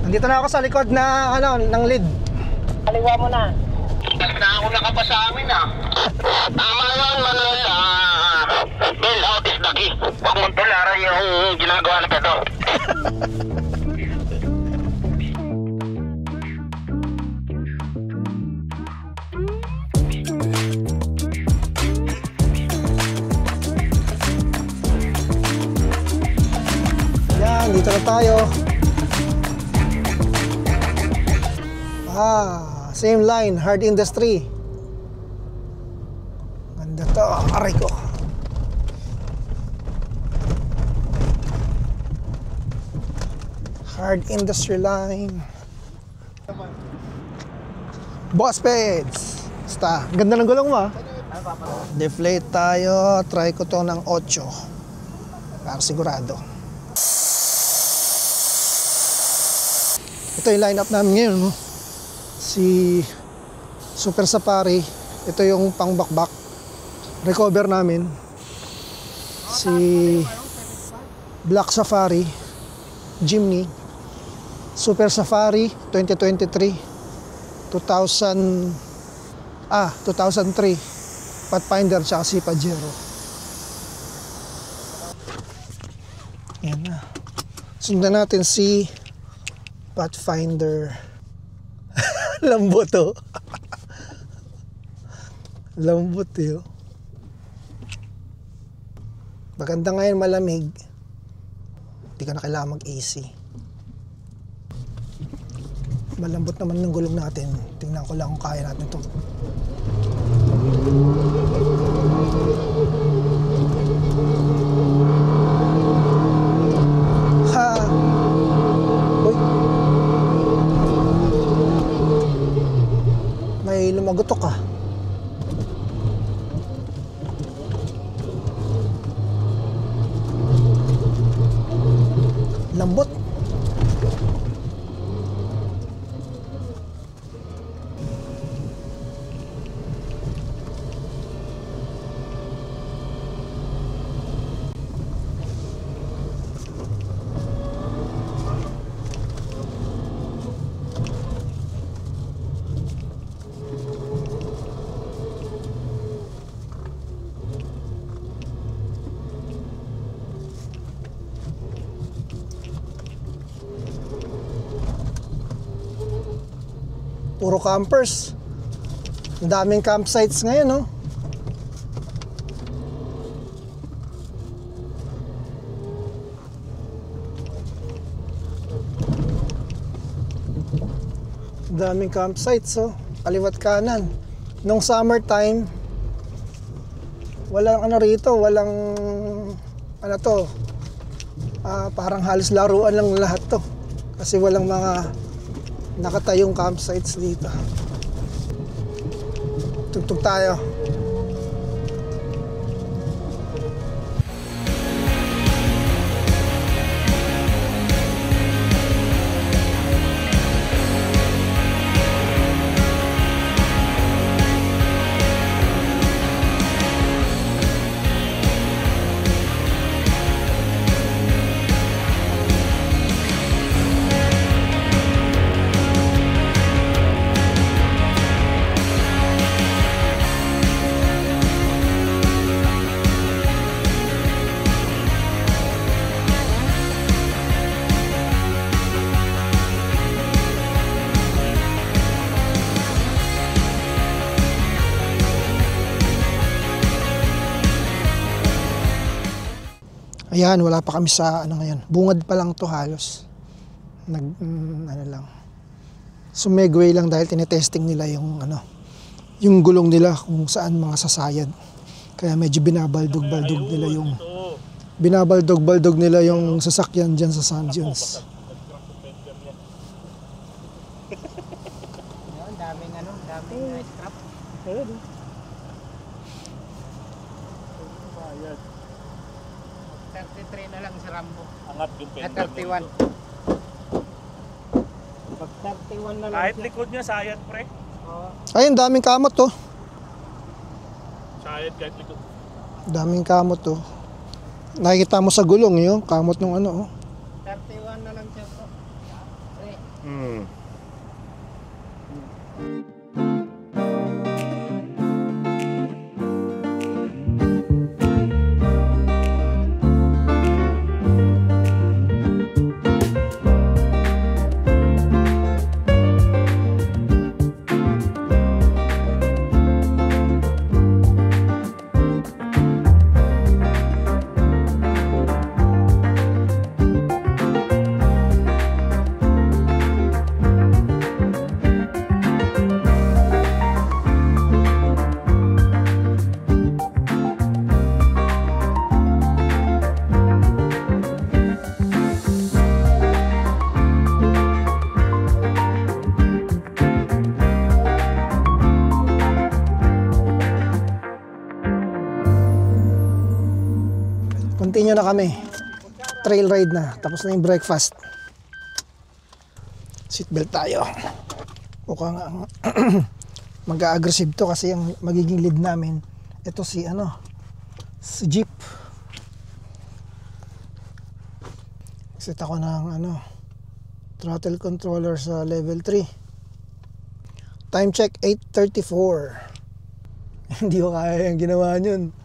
Nandito na ako sa likod na ng lead. Kaliwa mo na. Na ako nakapa sa amin ah. Tama lang sa bail out is the key. Huwag mong tularan yung ginagawa na ito. Yan, dito na tayo. Same line, hard industry. Ganda to, aray ko. Hard industry line. Boss Peds. Basta, ganda ng gulong mo ah. Deflate tayo, try ko to ng 8. Para sigurado. Ito yung lineup namin ngayon, no? Si Super Safari, ito yung pangbakbak. Recover namin. Si Black Safari, Jimny. Super Safari 2023, 2003, Pathfinder tsaka si Pajero. Yan na. Sundan natin si Pathfinder. Lambot to. Lambot yun. Maganda ngayon, malamig. Hindi ka na kailangan mag-AC. Malambot naman ng gulong natin. Tingnan ko lang kung kaya natin ito. Lumagutok ka. Lambot. Puro campers. Ang daming campsites ngayon, no? Ang daming campsites, oh. Kaliwat kanan. Nung summertime, walang ano rito, walang ano to. Parang halos laruan lang lahat to. Kasi walang mga nakatayong campsites dito. Tugtog tayo. Ayan, wala pa kami sa ano ngayon. Bungad pa lang to halos. Ano lang. Sumegway lang dahil tinetesting nila yung ano, yung gulong nila kung saan mga sasayad. Kaya medyo binabaldog nila yung sasakyan diyan sa San Jones. Daming scrap. Ayun. Bayad. 33 na lang sa Rambo. Angat yung At pendulum. 31. Pag 31 na lang. Kahit likod niya, sayad pre. Ayun, daming kamot to. Sayad kahit likod. Daming kamot to. Nakikita mo sa gulong yun, kamot ng ano. Oh. 31 na lang siya po. Pre. Continue na kami. Trail ride na. Tapos na yung breakfast. Seatbelt tayo. Mukhang mag-aggressive to kasi yung magiging lead namin. Ito si si Jeep. Set ako ng throttle controller sa level 3. Time check 8:34. Hindi ko kaya yung ginawa yun.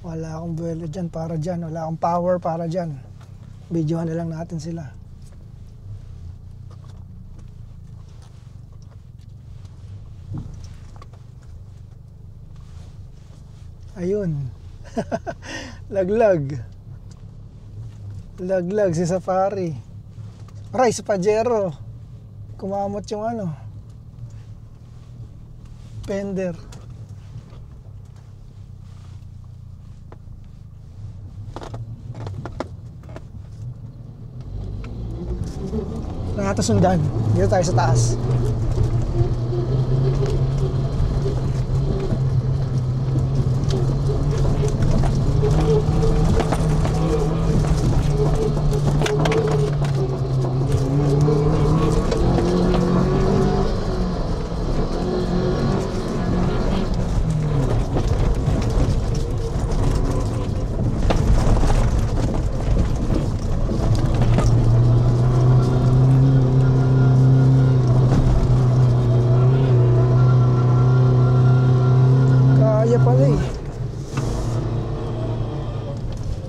Wala akong buwelo dyan para dyan. Wala akong power para dyan. Videohan na lang natin sila. Ayun. Laglag. Laglag si Safari. Aray, si Pajero. Kumamot yung fender. Nakatasundan. Dito tayo sa taas.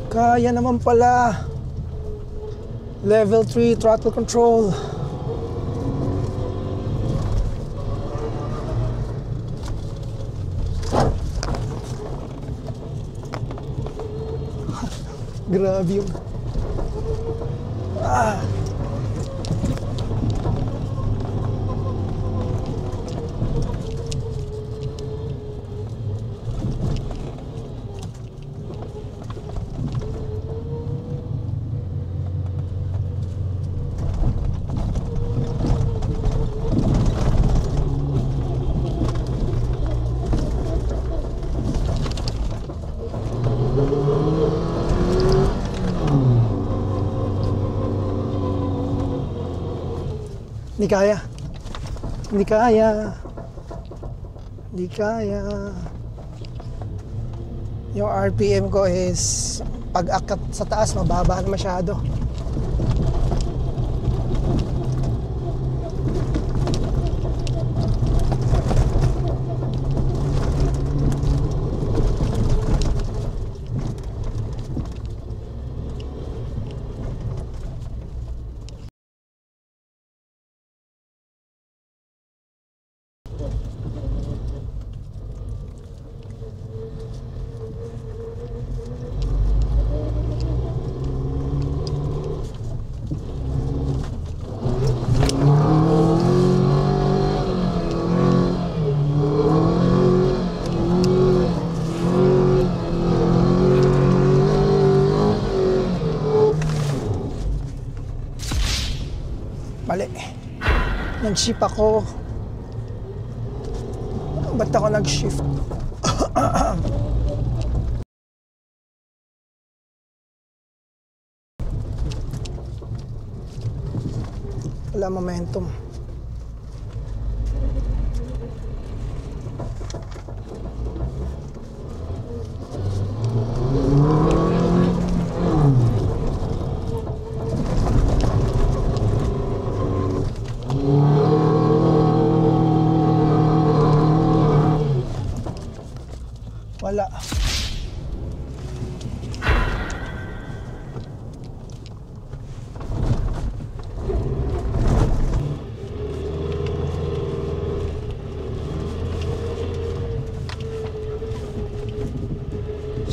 Kaya naman pala. Level 3 throttle control. Grabe yung Hindi kaya. Hindi kaya. Hindi kaya. Yung RPM ko is pag akat sa taas mababa na masyado. Mali. Nag-shift ako. Ba't ako nag-shift? Wala momentum.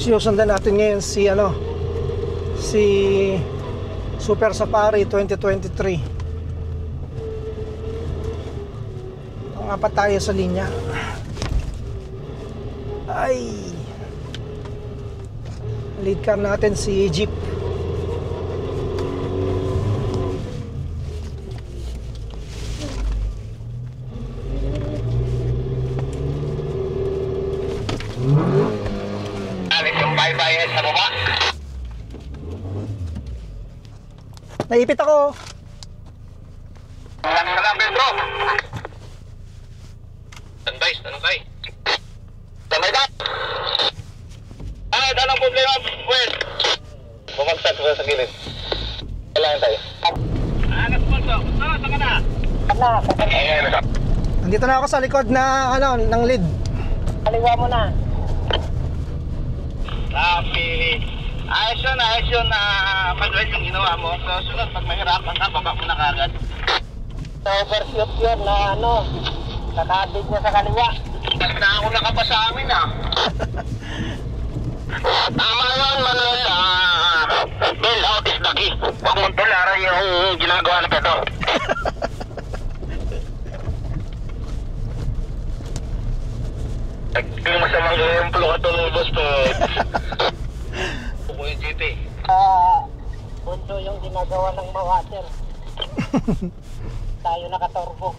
Sinusundan natin ngayon si si Super Safari 2023. Ang apat tayo sa linya. Ay, lead car natin si Jeep. Alis yung bye-bye sa baba. Naipit ako. Salam, Pedro. Standby. Standby ba? Anong problema, Wes? Bumagsak ko sa gilid. Kailangan tayo. Nagpunso. Saan ka na? Nandito na ako sa likod na ng lead. Kaliwa mo na. Pili. Ayos yun na madwell yung ginawa mo. So, sunod, pag mahirapan ka, baba mo na kagad. Overshoot yun na nakabig niya sa kaliwa. Basta ako nakapasa amin Tama yun, Manuel. Bail out is the key. Huwag mong tularan yung ginagawa na ito. Yung masamang exemplo ka ito ng boss to. Yung GT. Punto yung ginagawa ng mawater. Tayo nakatorbo.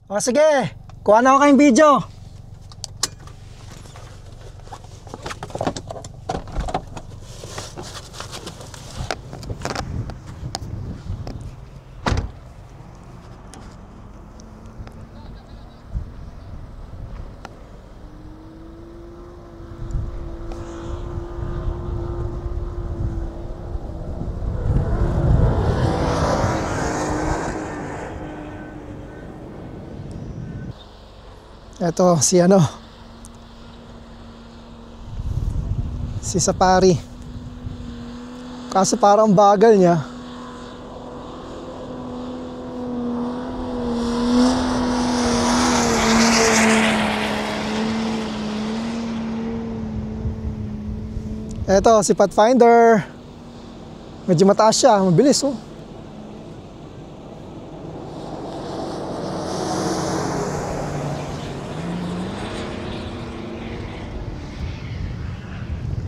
O sige, kuha na ako kayong video. Ito si si Safari. Kaso parang bagal niya. Ito si Pathfinder. Medyo mataas siya, mabilis oh.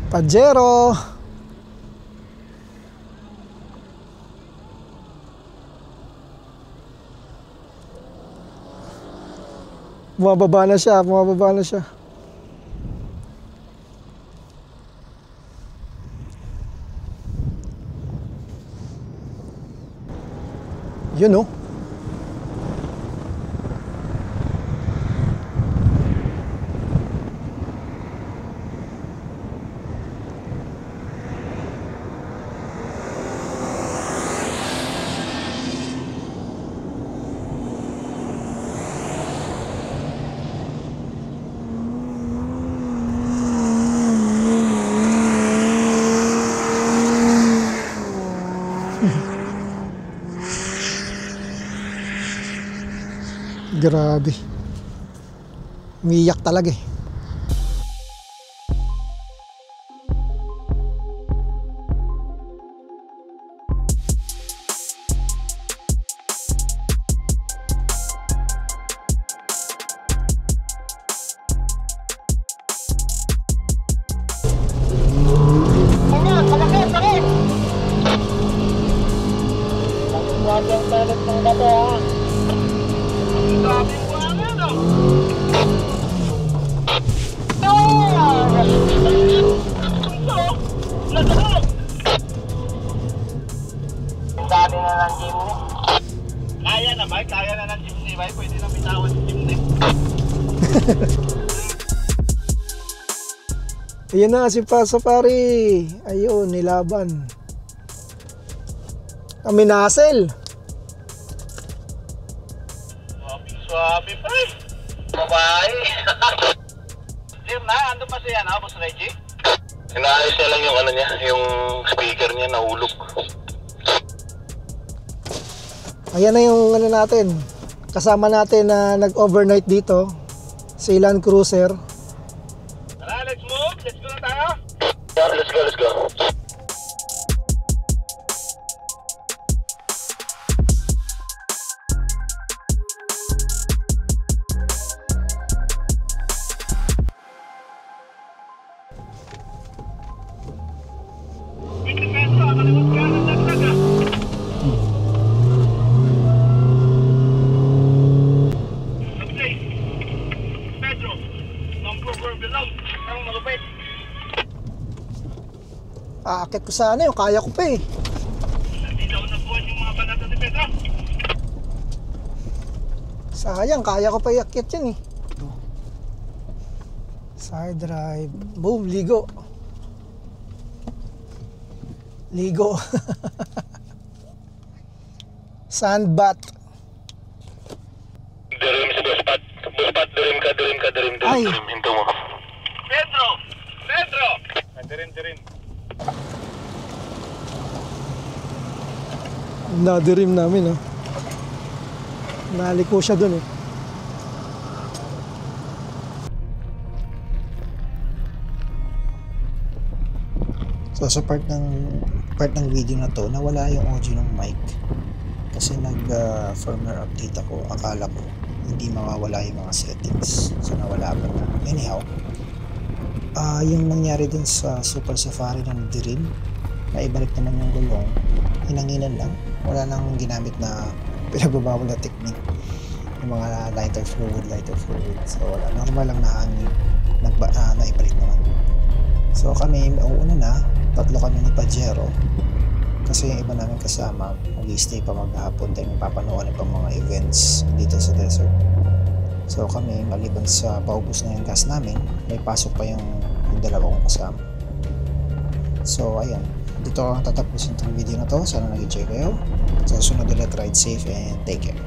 Pajero. Bumababa na siya. Yun oh. Grabe. Umiyak talaga eh. Ayan na si Pasa pare. Ayun, nilaban. Kami nasel. Swabe pa eh. Babae. Jim na, ando pa siya na, Boss Reggie? Inaayos niya lang yung ano niya, yung speaker niya nahulog. Ayan na yung ano natin. Kasama natin na nag-overnight dito. Si Land Cruiser. Tara, let's move. Let's go na tayo. Yeah, let's go, let's go. Aakit ko sana yung kaya ko pa eh. Sayang, kaya ko pa iakyat yan eh. Side drive. Boom, ligo. Ligo. Sandbat. Dirim si Buspat. Buspat, dirim ka. Ay. Hinto mo. Pedro! Dirin. Nadirim namin oh. Naliko siya dun eh. So sa part ng video na to, nawala yung audio ng mic. Kasi firmware update ako, akala ko hindi mawawala yung mga settings. So nawala pa na. Anyhow, yung nangyari din sa Super Safari ng Dirim, naibalik naman yung gulong, hinanginan lang. Wala nang ginamit na pinagbabawal na technique. Yung mga lighter fluid. So wala, normal lang na hangin. Naibalik naman. So kami, uuna na, 3 kami ni Pajero. Kasi yung iba namin kasama, mag-stay pa maghapon dahil papanoorin pa mga events dito sa desert. So kami, maliban sa paubos na yung gas namin, may pasok pa yung 2 kong kasama. So ayan, dito ang tatapusin itong video na to. Sana nag-enjoy kayo. Sa susunod ulit, ride safe and take care.